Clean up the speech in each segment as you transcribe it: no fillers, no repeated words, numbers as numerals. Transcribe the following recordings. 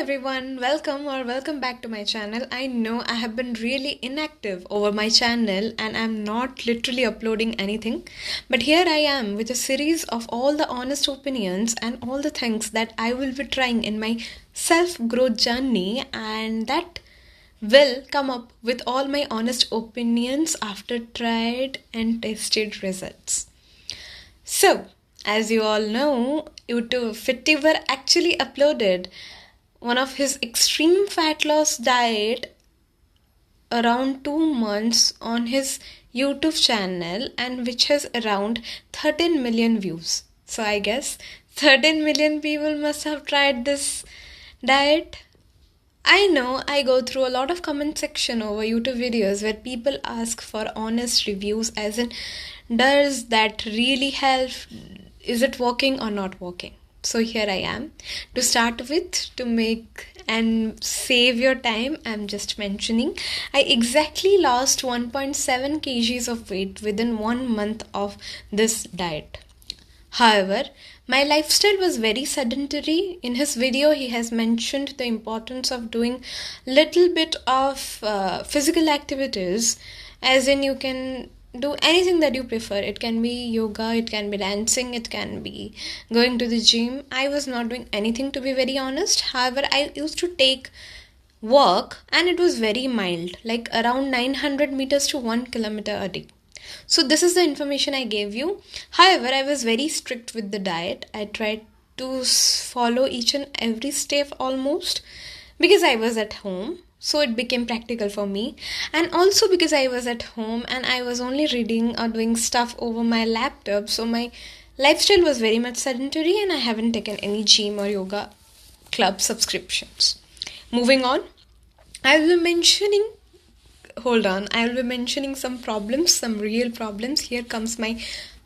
everyone, welcome back to my channel. I know I have been really inactive over my channel and I'm not literally uploading anything, but here I am with a series of all the honest opinions and all the things that I will be trying in my self growth journey, and that will come up with all my honest opinions after tried and tested results. So, as you all know, YouTube Fittiver actually uploaded one of his extreme fat loss diet around 2 months on his YouTube channel, and which has around 13 million views. So I guess 13 million people must have tried this diet. I know I go through a lot of comment section over YouTube videos where people ask for honest reviews, as in, does that really help? Is it working or not working? So here I am. To start with, to make and save your time, I'm just mentioning I exactly lost 1.7 kgs of weight within 1 month of this diet. However, my lifestyle was very sedentary. In his video, he has mentioned the importance of doing little bit of physical activities, as in you can do anything that you prefer. It can be yoga, it can be dancing, it can be going to the gym. I was not doing anything, to be very honest. However, I used to take walk and it was very mild, like around 900 meters to 1 kilometer a day. So this is the information I gave you. However, I was very strict with the diet. I tried to follow each and every step almost, because I was at home. So it became practical for me. And also because I was at home and I was only reading or doing stuff over my laptop. So my lifestyle was very much sedentary and I haven't taken any gym or yoga club subscriptions. Moving on, I will be mentioning some problems, some real problems. Here comes my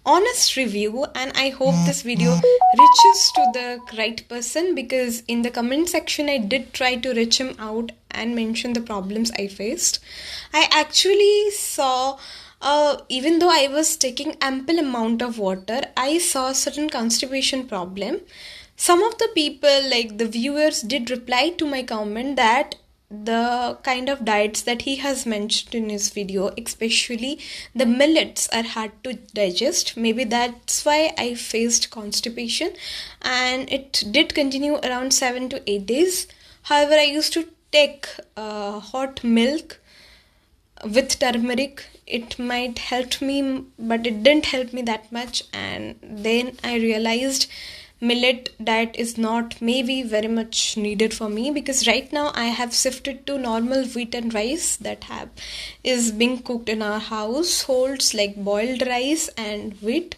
honest review, and I hope this video reaches to the right person, because in the comment section I did try to reach him out and mention the problems I faced. I actually saw, even though I was taking ample amount of water, I saw a certain constipation problem. Some of the people, like the viewers, did reply to my comment that the kind of diets that he has mentioned in his video, especially the millets, are hard to digest. Maybe that's why I faced constipation, and it did continue around 7 to 8 days. However, I used to take hot milk with turmeric. It might help me, but it didn't help me that much. And then I realized millet diet is not maybe very much needed for me, because right now I have shifted to normal wheat and rice that is being cooked in our households, like boiled rice and wheat,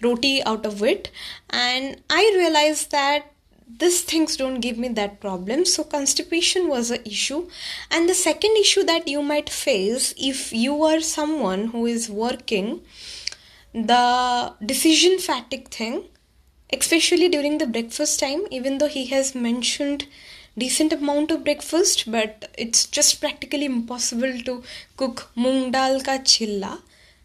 roti out of wheat. And I realized that these things don't give me that problem. So constipation was an issue. And the second issue that you might face if you are someone who is working, the decision fatigue thing, especially during the breakfast time. Even though he has mentioned decent amount of breakfast, but it's just practically impossible to cook moong dal ka chilla.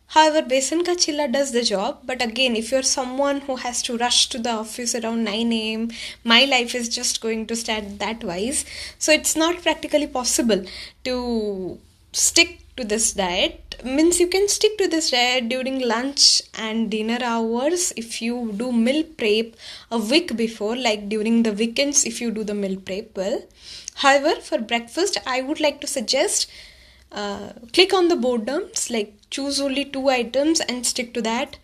However, besan ka chilla does the job. But again, if you're someone who has to rush to the office around 9 a.m., my life is just going to start that wise. So it's not practically possible to stick to this diet. Means you can stick to this diet during lunch and dinner hours if you do meal prep a week before, like during the weekends if you do the meal prep well. However, for breakfast, I would like to suggest click on the boredoms, like choose only 2 items and stick to that.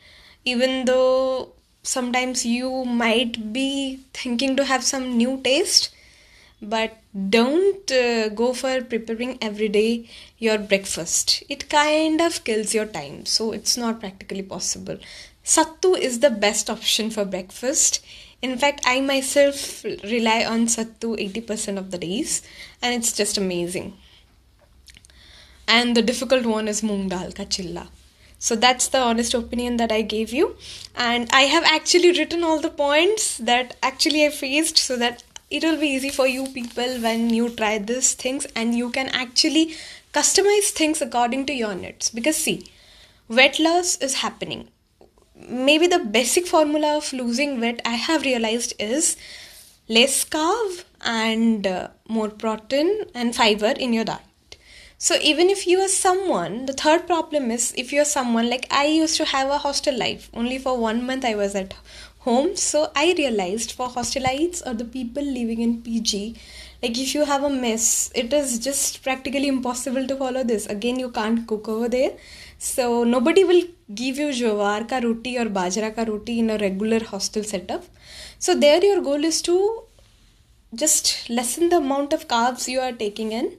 Even though sometimes you might be thinking to have some new taste, but don't go for preparing every day your breakfast. It kind of kills your time, so it's not practically possible. Sattu is the best option for breakfast. In fact, I myself rely on sattu 80% of the days, and it's just amazing. And the difficult one is moong dal ka chilla. So that's the honest opinion that I gave you. And I have actually written all the points that actually I faced, so that it will be easy for you people when you try these things, and you can actually customize things according to your needs. Because see, weight loss is happening. Maybe the basic formula of losing weight I have realized is less carb and more protein and fiber in your diet. So even if you are someone, the third problem is if you're someone like I used to have a hostel life. Only for 1 month I was at home. So I realized for hostelites or the people living in PG, like if you have a mess, it is just practically impossible to follow this. Again, you can't cook over there. So nobody will give you jowar ka roti or bajra ka roti in a regular hostel setup. So there your goal is to just lessen the amount of carbs you are taking in.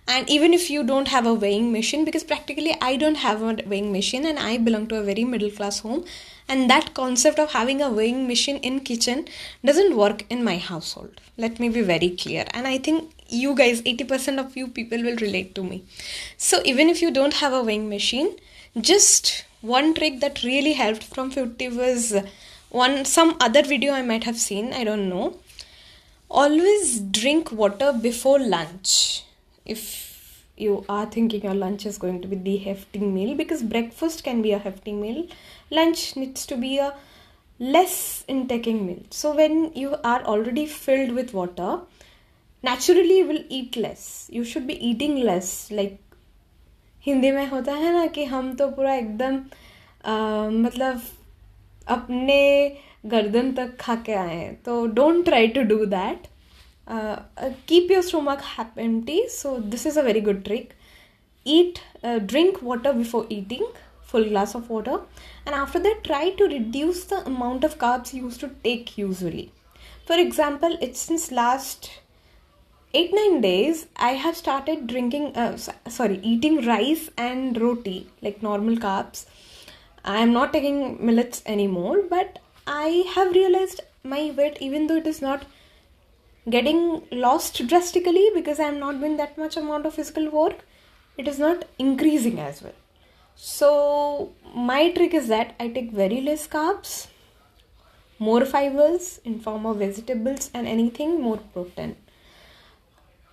And even if you don't have a weighing machine, because practically I don't have a weighing machine and I belong to a very middle class home, and that concept of having a weighing machine in kitchen doesn't work in my household. Let me be very clear. And I think you guys, 80% of you people will relate to me. So even if you don't have a weighing machine, just one trick that really helped from 50 was some other video I might have seen, I don't know. Always drink water before lunch. If you are thinking your lunch is going to be the hefty meal, because breakfast can be a hefty meal, lunch needs to be a less intaking meal. So when you are already filled with water, naturally you will eat less. You should be eating less. Like Hindi में होता है ना कि हम तो पूरा एकदम मतलब अपने गर्दन तक खा के आए हैं. तो don't try to do that. Keep your stomach empty. So this is a very good trick. Drink water before eating, full glass of water, and after that try to reduce the amount of carbs you used to take usually. For example, it's since last 8-9 days I have started eating rice and roti, like normal carbs. I am not taking millets anymore, but I have realized my weight, even though it is not getting lost drastically because I am not doing that much amount of physical work, it is not increasing as well. So my trick is that I take very less carbs, more fibers in form of vegetables and anything more protein.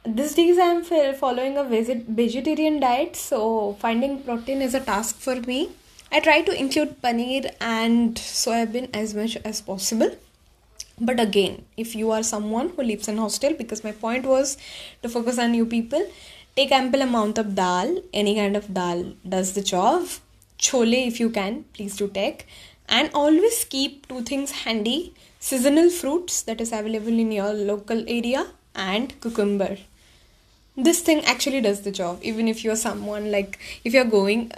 These days I am following a vegetarian diet, so finding protein is a task for me. I try to include paneer and soybean as much as possible. But again, if you are someone who lives in hostel, because my point was to focus on you people, take ample amount of dal. Any kind of dal does the job. Chole, if you can, please do take. And always keep two things handy: seasonal fruits that is available in your local area and cucumber. This thing actually does the job. Even if you're someone like, if you're going,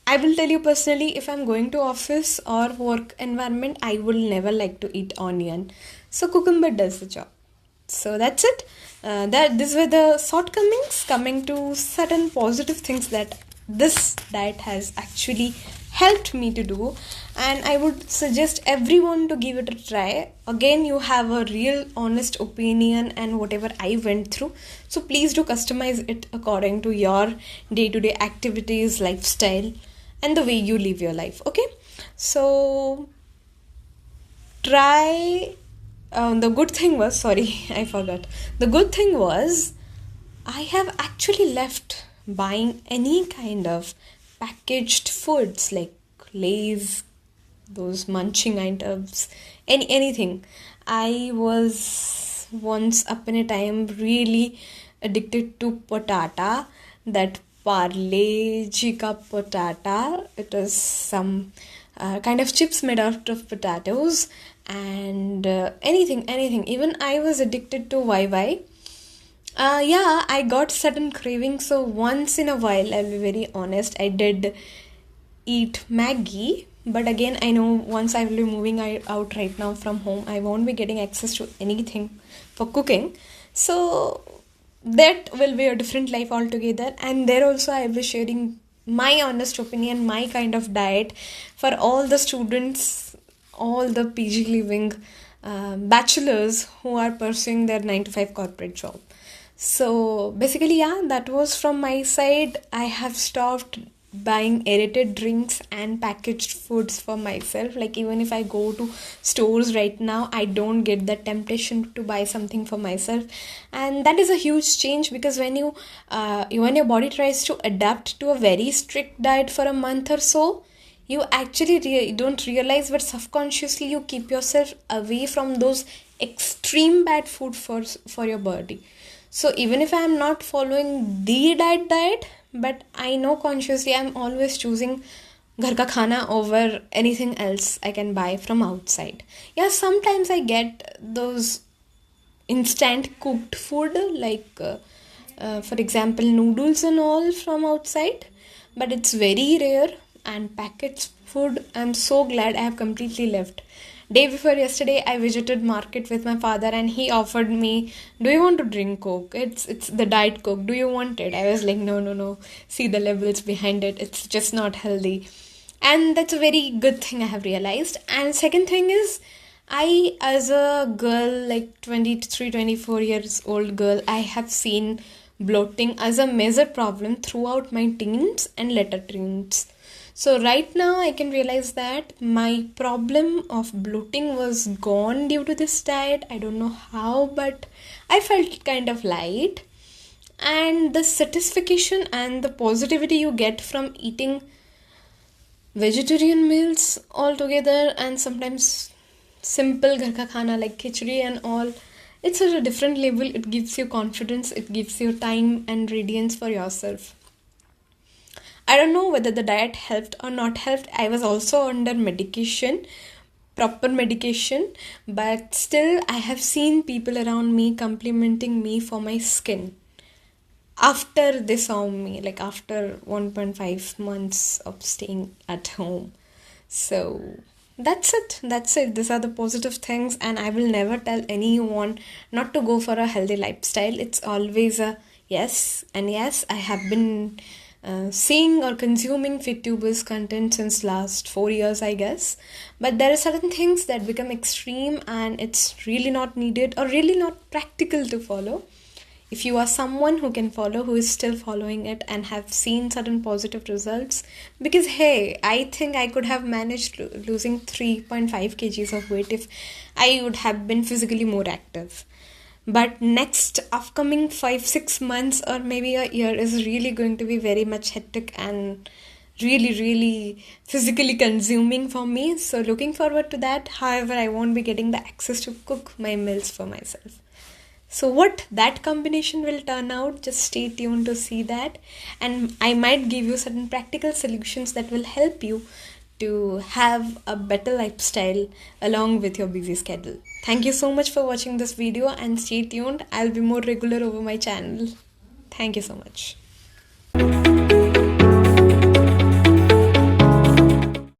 I will tell you personally, if I'm going to office or work environment, I will never like to eat onion. So cucumber does the job. So that's it. These were the shortcomings. Coming to certain positive things that this diet has actually helped me to do, and I would suggest everyone to give it a try. Again, you have a real honest opinion and whatever I went through, so please do customize it according to your day-to-day activities, lifestyle, and the way you live your life. Okay, so try. The good thing was, I forgot. The good thing was I have actually left buying any kind of packaged foods like Lay's, those munching items, anything. I was once upon a time really addicted to potata, that Parle Ji ka potata. It is some kind of chips made out of potatoes, and anything. Even I was addicted to YY. I got sudden cravings, so once in a while, I'll be very honest, I did eat Maggie. But again, I know once I will be moving out right now from home, I won't be getting access to anything for cooking. So that will be a different life altogether. And there also I will be sharing my honest opinion, my kind of diet for all the students, all the PG living bachelors who are pursuing their 9-to-5 corporate job. So basically, that was from my side. I have stopped buying aerated drinks and packaged foods for myself. Like even if I go to stores right now, I don't get that temptation to buy something for myself. And that is a huge change, because when your body tries to adapt to a very strict diet for a month or so, you actually don't realize, but subconsciously you keep yourself away from those extreme bad food for your body. So even if I am not following the diet, but I know consciously I'm always choosing घर का खाना over anything else I can buy from outside. Yeah, sometimes I get those instant cooked food like for example noodles and all from outside, but it's very rare. And packets food, I'm so glad I have completely left. Day before yesterday I visited market with my father and he offered me, do you want to drink coke? It's the diet coke, do you want it? I was like, no, see the labels behind it, it's just not healthy. And that's a very good thing I have realized. And second thing is, I, as a girl, like 23, 24 years old girl, I have seen bloating as a major problem throughout my teens and later teens. So right now I can realize that my problem of bloating was gone due to this diet. I don't know how, but I felt kind of light. And the satisfaction and the positivity you get from eating vegetarian meals altogether, and sometimes simple ghar ka khana like khichdi and all, it's at a different level. It gives you confidence, it gives you time and radiance for yourself. I don't know whether the diet helped or not helped. I was also under medication, proper medication, but still I have seen people around me complimenting me for my skin after they saw me, like after 1.5 months of staying at home. So that's it. These are the positive things, and I will never tell anyone not to go for a healthy lifestyle. It's always a yes. And yes, I have been seeing or consuming FitTubers content since last 4 years, I guess. But there are certain things that become extreme and it's really not needed or really not practical to follow. If you are someone who can follow, who is still following it and have seen certain positive results, because hey, I think I could have managed losing 3.5 kgs of weight if I would have been physically more active. But next upcoming 5-6 months or maybe a year is really going to be very much hectic and really physically consuming for me. So looking forward to that. However, I won't be getting the access to cook my meals for myself. So what that combination will turn out, just stay tuned to see that. And I might give you certain practical solutions that will help you to have a better lifestyle along with your busy schedule. Thank you so much for watching this video and stay tuned. I'll be more regular over my channel. Thank you so much.